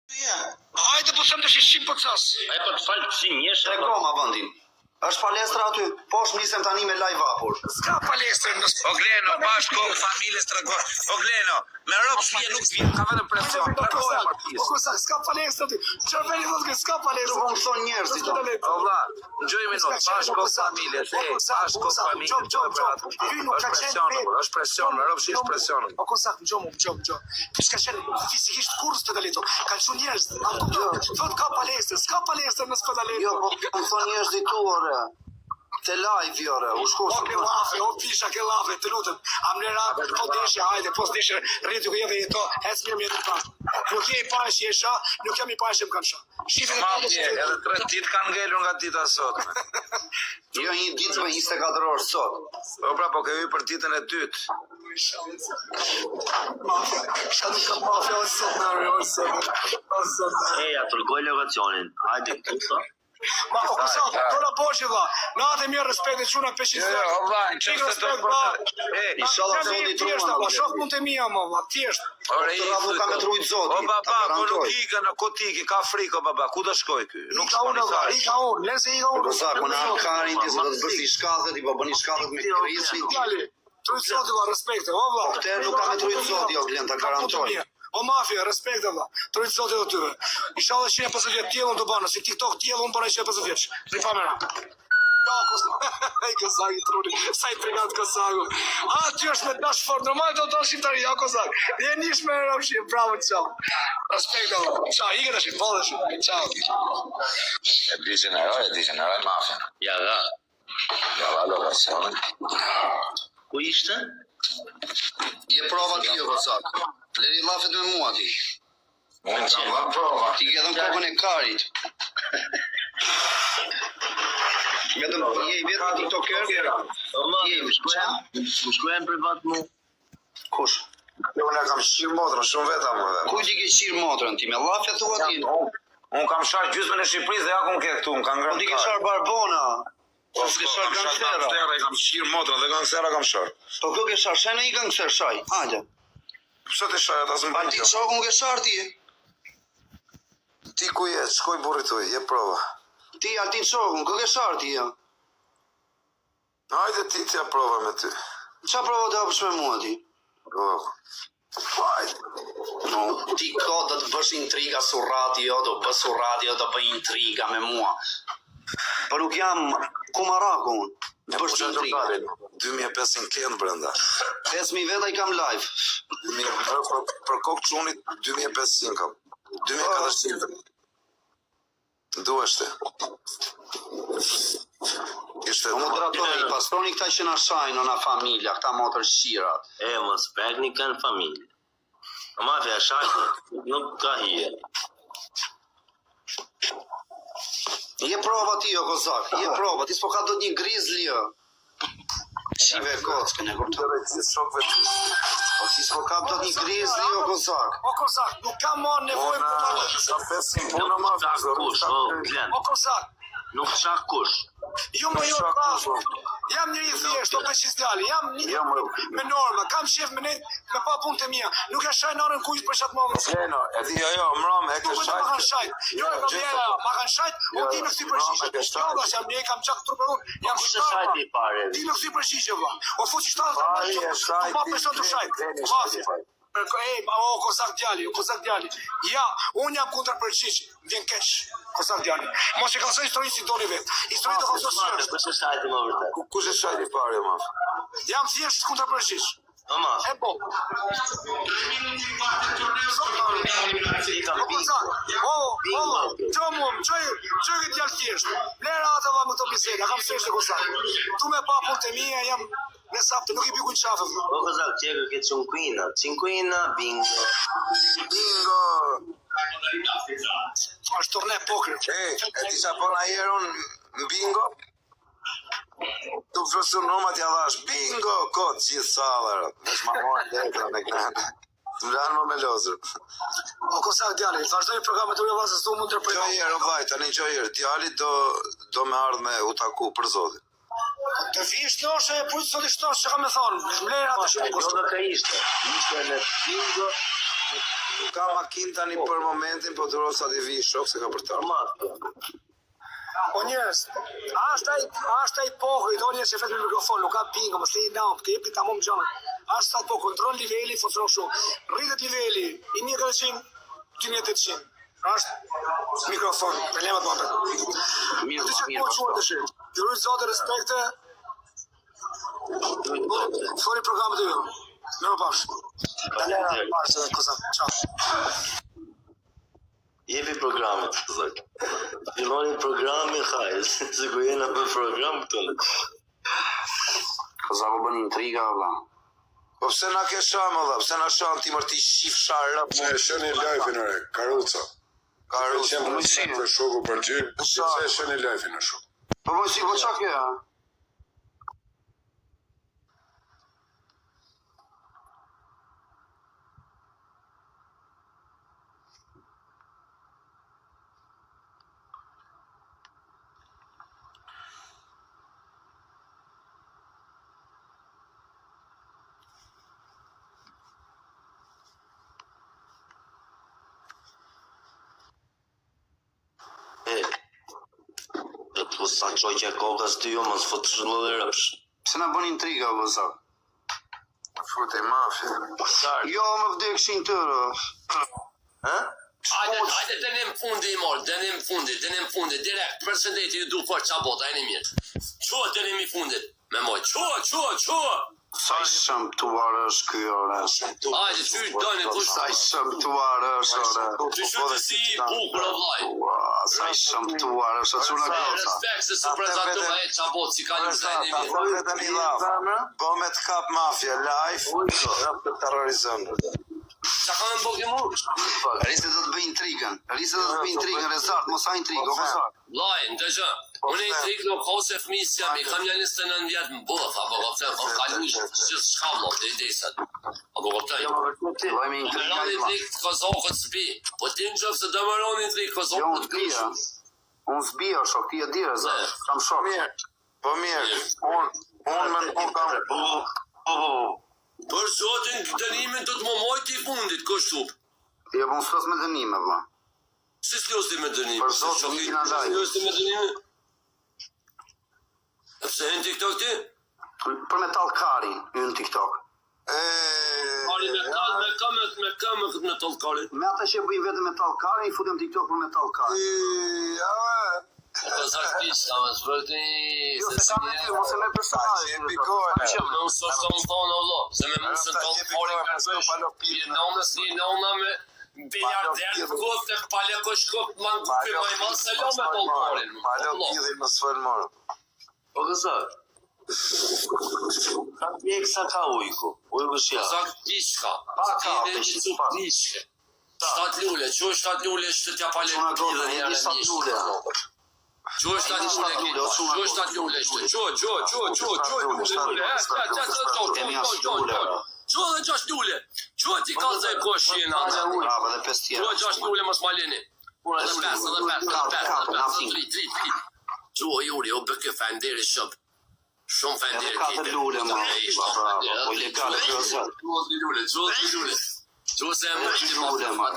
Hajde po them të shishim po ças. Ai po të fal si njesh. Reklama vendin. Është palestra aty, poshtë nisem tani me live vapur. Ska palestër në Ogleno, bashko, familjes tregoj. Ogleno, me rob fije nuk vjen, ka vetëm presion. Ska palestër aty. Çfarë vjen thotë ska palestër? Do mëson njerëzit. O vlla, ngjojmë në bashko familjes, bashko familjes. Është presion, me rob është presion. O kosa, gjom. Ska qenë fizikisht kurrë të dalito. Kanë shumë njerëz. Thot ka palestër, ska palestër në spitalet. Jo, po mëson njerëzit tuaj. Te live jore, u shkosh. O lafe, o pisha ke lafe, të lutem. Amlera, po deshe, hajde, po deshe, rritu ke jeve jeto, ec mirë mjetë të pas. Nuk je i pare që jesha, nuk jam i pare që më kanë shah. Shifin e Mamje, edhe 3 ditë kanë ngelur nga dita sot. Jo një ditë me 24 orë sot. Po pra, po ke hy për ditën e dytë. Mafia, shani ka mafia, o sot. Eja, tërgoj lokacionin. Hajde këtu, sa. Ma, o kosa, dora poshë vlla. Natë mirë respekt e çuna peshin. Jo, vlla, çfarë të Inshallah se unë i truma. Shoh mund të mia më vlla, thjesht. Ore, Nuk ka me trujt zoti. O baba, po nuk ikën në kotiki, ka frikë baba, ku do shkoj ky? Nuk shkon i sa. I ka unë, lese i ka unë. Kosa, ku na karin ti se do të bësh i shkallët, i po bëni shkallët me krisin. Trujt zoti vlla, respekte, o vlla. Këtë nuk ka me trujt zoti, o Glen, ta garantoj. O mafia, respekt valla. Trujt zoti do tyve. Inshallah 150 vjet tjellën do banë, si TikTok tjellën para 150 vjeç. Tri famera. Ai Kozak i truri, sa i pregat Kozaku. Ty është me dash fort, normal do të shqiptari, ja Kozak. Je nish me rrofshi, bravo, ciao. Respekt valla. Ciao, i gëdash, vallësh. Ciao. E dishin ajo mafia. Ja, lokacion. ku ishte? Je prova ti jo Kozak. Leri lafet me mua ti. Unë kam prova. Ti ke dhënë kokën e karit. Vetëm je i vetë TikToker. O ma, më shkruajnë privat mu. Kush? Unë kam shqirë motrën, shumë vetëm më dhe. Ku ti ke qirë motrën ti me llafe thua ti? Unë kam sharë gjysmën e Shqipërisë dhe ja ku më ke këtu, më kanë Po ngrënë. ti ke sharë barbona. Po ti ke sharë gangstera. Kam shqirë motrën dhe gangstera kam sharë. Po kë ke sharë, shaj në i gangster shaj. Hajde. Pse të sharë ata s'm Pa ti çokun ke sharë ti. Ti ku je? Shkoj burrit tuaj, je prova. Ti Altin çokun, kë ke sharë ti ja? Hajde ti t'ja prova me ty. Qa prova të hapësh me mua ti? Hajde. No, ti ko do të bësh intriga su radio, do bësh su radio, do bëj intriga me mua. Po nuk jam kumaraku unë. Të bësh intriga. 2500 klient brenda. 5000 veta i kam live. Për kokë çunit 2500 kam. 2400. Duheshte. Ishte Moderatori, pastroni këta që na shajnë na familja, këta motër shirat. E, mos prekni kanë familje. O mafia, shakë, nuk ka hije. Je prova ti o Kozak, je prova, ti s'po ka do të një grizli jo. Shive kockën e kuptoj. Po ti s'po ka do të një grizli o Kozak. O Kozak, nuk kam marrë nevojë për ta. Sa 500 punë ma Kush, o, Glen, O Kozak, nuk shak kush. jo më jo prazo. Jam një i thjesht, o peshin djali, jam një me norma, kam shef me ne, me pa punët e mia. Nuk e shaj narën kujt për çat mëdha. Leno, e di jo, mram, e ke Ma kanë shajt. Jo, e kam jera, ma kanë shajt, o ti më kthi për shishe. Jo, dash jam ne kam çak trupën unë. Jam Kush e shajti i pare? Ti më kthi për shishe vlla. O fuçi shtatë. Pa person të shajt. Mafia. O Kozak djali, o Kozak djali. Ja, unë jam kundër për shishe. Vjen keq. Kozak djali. Mos e kallësoj historinë si doni vet. Historinë do të Kush e shajti më vërtet? Kush e shajti pare, ma? jam thjesht kundër për shishe. O ma, E po. i kam pikë. Çoj këtë djalë thjesht. Lera atë valla me këto biseda, kam thjesht e Kozak. Tu me pa punë të mia jam në sapë, nuk i bikun qafë. O Kozak, tjekë ke cinquina, bingo. Bingo! Është turne poker. E ti qa po na jeron në bingo? Tu fërësu nëma t'ja dhash, bingo, kotë, gjithë salër. Vesh ma morë letra me kënë. Të mlanë më me lozër. O Kozak djali, vazhdoj programet të uja vasës tu mund të Gjo herë, vaj, tani gjo herë. Djali do me ardhë me u taku për zotin. të vish noshe, pujtë solisht noshe që ka me thonë. Mlera të shumë Jo do ka ishte. Ishte në bingo, Ka makinë tani për momentin, po të rosa t'i vi shok se ka për ta. O njerëz, është ai pohë, do njerëz që flet me mikrofon, nuk ka bingo, mos i ndam, ke jepi tamam gjona. Është sa po kontrol niveli, funksionon kështu. Rritet niveli i 1400, 2800. Është mikrofon, problemat më. Mirë. Ju zotë respekte. Fori programet e ju. Mirë pash. Dalera pash edhe kosa. Ciao. Jepi programet, zak. Filloni programin, hajë, se ku jena për program këtu. Kozaku bën intriga, valla. Po pse na ke shamë, valla? Pse na shan ti mërti shif sharra? Se e shëni live-in e Karuca. Karuca. Qenë për shoku për gjyrë, se e shëni live-in e shoku. Po mos i qa kjo, ha? Do të sa qoqja kokës të jo, mos fut shëllë dhe rëpsh. Pse na bën intriga, vëzak? Fute mafia. Jo, më vdekshin tërë. Hajde dënim fundi, direkt, përshëndetje, ju du fort qabot, ajni mirë. Qo dënim i fundit, me moj, qo. Sa i shëmtuar është ky, ore. Hajde, qysh dojnë të Sa i shëmtuar është, ore. Qysh të si i bukur o vlaj. Sa i shëmtuar është, çuna goca. Respekt se su prezentua e qabot, si ka një zajni mirë. Ta vetëm i lafë. Po me të kap mafia live, të terrorizëm. Qa ka në bëgë mu? Riste do të bëj intrigën, Rezart, mos ha intrigë, o vëzak. Vlaj, ndëgjë, unë e intrigë në kose fëmis jam, i kam një 29 vjetë më bëth, apo këpëtën, kam kalu që shkavlo të idesat. Apo këpëtën. Lojme Më intriga rani i ma. intrigë të kozokët s'bi, po ti në qëfë se do më rani intrigë Jo, kozokët unë të zbija. këshu. Unë zbija, shok, ti e di, Rezart. Kam shok. Po mirë, unë kam... Për zotin dënimin të të më mojt i fundit, kështu. Ti e bën stos me dënime, vlla. Si s'losti me dënimin? Për zotin, Si ikin andaj. s'losti me dënimin? E pse në TikTok ti? Për Metal Kari, në TikTok. Kari me këtë me tallkarin. Me ata që bëjnë vetëm Metal Kari, i futem TikTok për Metal Kari. Po zak pista, më zbërti... Jo, se kam e ty, mos e me personazh. Që më nësë është të më thonë, Allah, se me mësë të tallkarin kërësësh, i nëna me biljarder në kohë të pale koshkop, ma në kupi ma i ma se lo me tallkarin. Palo pili më sfëll morë. Po gëzak. Ka pjek sa ka ujku. Ujku shja. Zak pishka, ti në një cu pishke. 7 lule, që 7 lule është të tja pale Çuna në goza, e di 7 lule. Që 7 lule, Që dhe 6 lule, që ti ka zë kosh i në anë. Bravo, dhe 5 Që tjera. 6 lule mos malini. Dhe 5, që o juri, o bëke fenderi shëp. Shumë fenderi Edhe 4 lule, ma. Bravo, po ilegale, kjo zë. Që se e më Lule, ma.